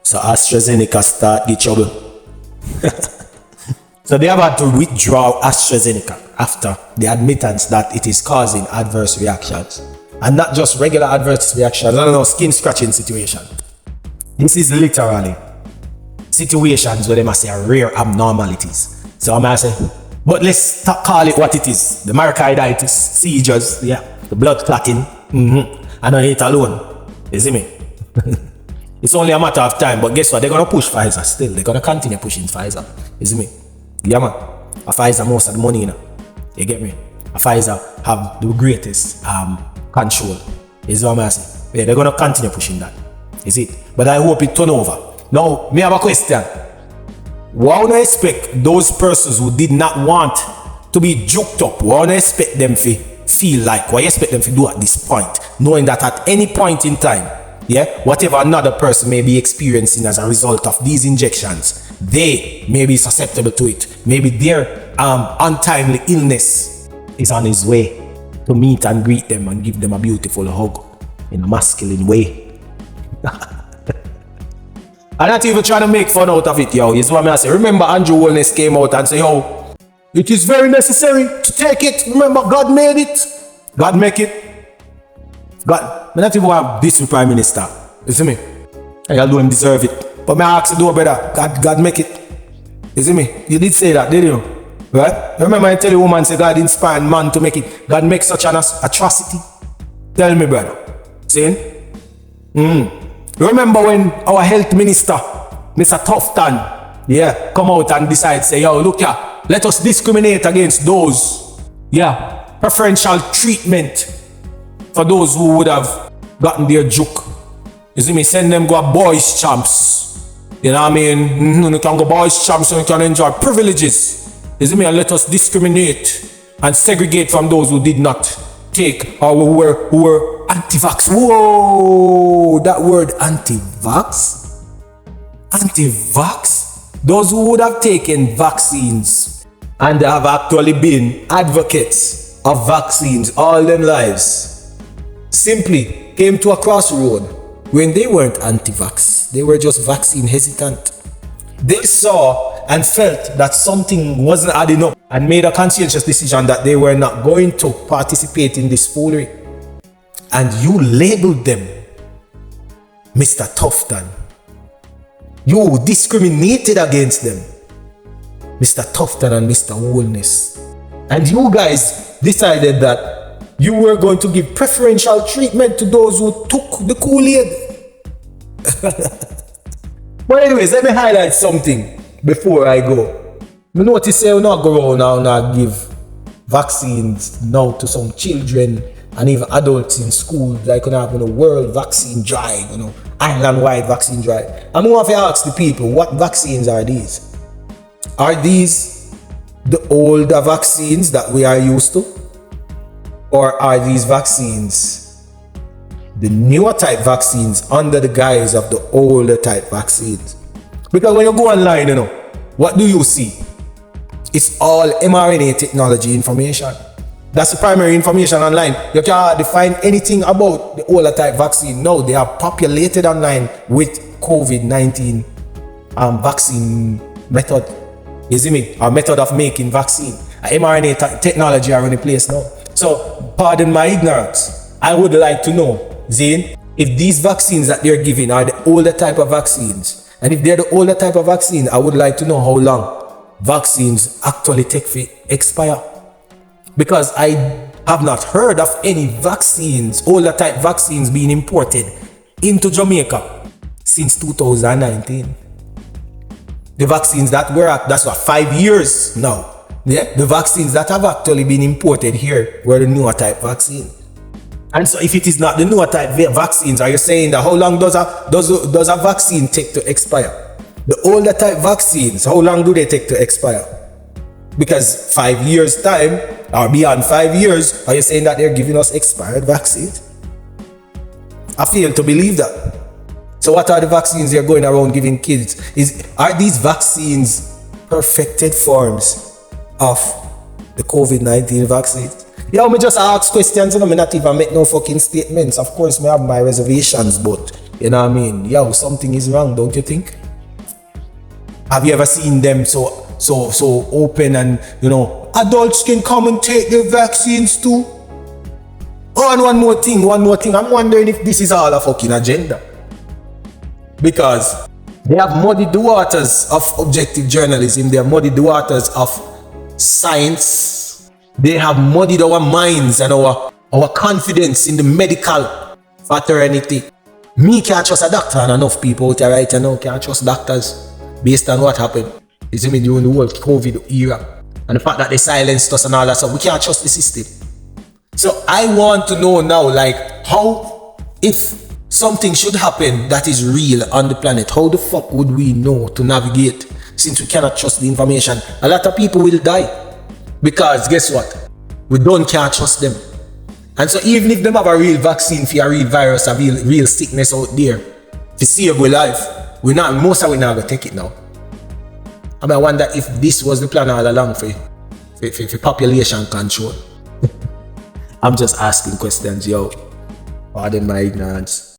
So AstraZeneca start the trouble. So they have had to withdraw AstraZeneca after the admittance that it is causing adverse reactions. And not just regular adverse reactions, I don't know, skin scratching situation. This is literally situations where they must say are rare abnormalities. So I might say, but let's call it what it is. The myocarditis, seizures, yeah, the blood clotting, and on it alone. You see me? It's only a matter of time, but guess what? They're gonna push Pfizer still. They're gonna continue pushing Pfizer. You see me? Yeah man. A Pfizer most of the money, you know. You get me? A Pfizer have the greatest control. You see what I'm saying? Yeah, they're gonna continue pushing that. Is it? But I hope it turn over. Now, me have a question. Why would I expect those persons who did not want to be juked up, why would I expect them to feel like, what you expect them to do at this point, knowing that at any point in time, yeah, whatever another person may be experiencing as a result of these injections, they may be susceptible to it. Maybe their untimely illness is on his way to meet and greet them and give them a beautiful hug in a masculine way. I'm not even trying to make fun out of it, yo. Is what I say. Remember, Andrew Wellness came out and said, yo, it is very necessary to take it. Remember, God made it. God make it. God, I not even want this with Prime Minister. You see me? I do him deserve it. But I ask you, do better. God make it. You see me? You did say that, didn't you? Right? Remember I tell you, woman, say God inspired man to make it. God make such an atrocity. Tell me, brother. See? Remember when our health minister, Mr. Tufton, yeah, come out and decide, say, yo, look here, let us discriminate against those, yeah, preferential treatment for those who would have gotten their juke. You see me? Send them go boys champs. You know what I mean? You can go boys champs and you can enjoy privileges. You see me? And let us discriminate and segregate from those who did not take or who were anti-vax. Whoa, that word anti-vax? Anti-vax? Those who would have taken vaccines and have actually been advocates of vaccines all their lives simply came to a crossroad when they weren't anti-vax. They were just vaccine hesitant. They saw and felt that something wasn't adding up and made a conscientious decision that they were not going to participate in this foolery. And you labeled them Mr. Tufton. You discriminated against them, Mr. Tufton and Mr. Wellness. And you guys decided that you were going to give preferential treatment to those who took the Kool-Aid. But anyways, let me highlight something before I go. You notice I will not go around now and not give vaccines now to some children and even adults in school, like have a world vaccine drive, island-wide vaccine drive. I'm going to ask the people, what vaccines are these? Are these the older vaccines that we are used to? Or are these vaccines the newer type vaccines under the guise of the older type vaccines? Because when you go online, what do you see? It's all mRNA technology information. That's the primary information online. You can't define anything about the older type vaccine. No, they are populated online with COVID-19 vaccine method. You see me? Our method of making vaccine. mRNA technology are in place now. So, pardon my ignorance. I would like to know, Zane, if these vaccines that they're giving are the older type of vaccines, and if they're the older type of vaccine, I would like to know how long vaccines actually take to expire. Because I have not heard of any vaccines, older type vaccines being imported into Jamaica since 2019. The vaccines that were at, that's what, 5 years now. Yeah? The vaccines that have actually been imported here were the newer type vaccine. And so if it is not the newer type vaccines, are you saying that how long does a vaccine take to expire? The older type vaccines, how long do they take to expire? Because 5 years time, or beyond 5 years, are you saying that they're giving us expired vaccines? I fail to believe that. So what are the vaccines they're going around giving kids? Are these vaccines perfected forms of the COVID-19 vaccine? Yeah, me just ask questions and I not even make no fucking statements. Of course, I have my reservations, but You know what I mean? Yo, something is wrong, don't you think? Have you ever seen them so open and, you know, adults can come and take their vaccines too? Oh, and one more thing. I'm wondering if this is all a fucking agenda. Because they have muddied the waters of objective journalism. They have muddied the waters of science. They have muddied our minds and our confidence in the medical fraternity. Me can't trust a doctor, and enough people out there right now can't trust doctors based on what happened. You see me during the whole COVID era. And the fact that they silenced us and all that stuff, we can't trust the system. So I want to know now, like, how, if something should happen that is real on the planet, how the fuck would we know to navigate since we cannot trust the information? A lot of people will die because guess what? We can't trust them. And so even if them have a real vaccine for a real virus, a real sickness out there, to save our life, most of we not gonna take it now. I mean, I wonder if this was the plan all along for population control. I'm just asking questions, yo. Pardon my ignorance.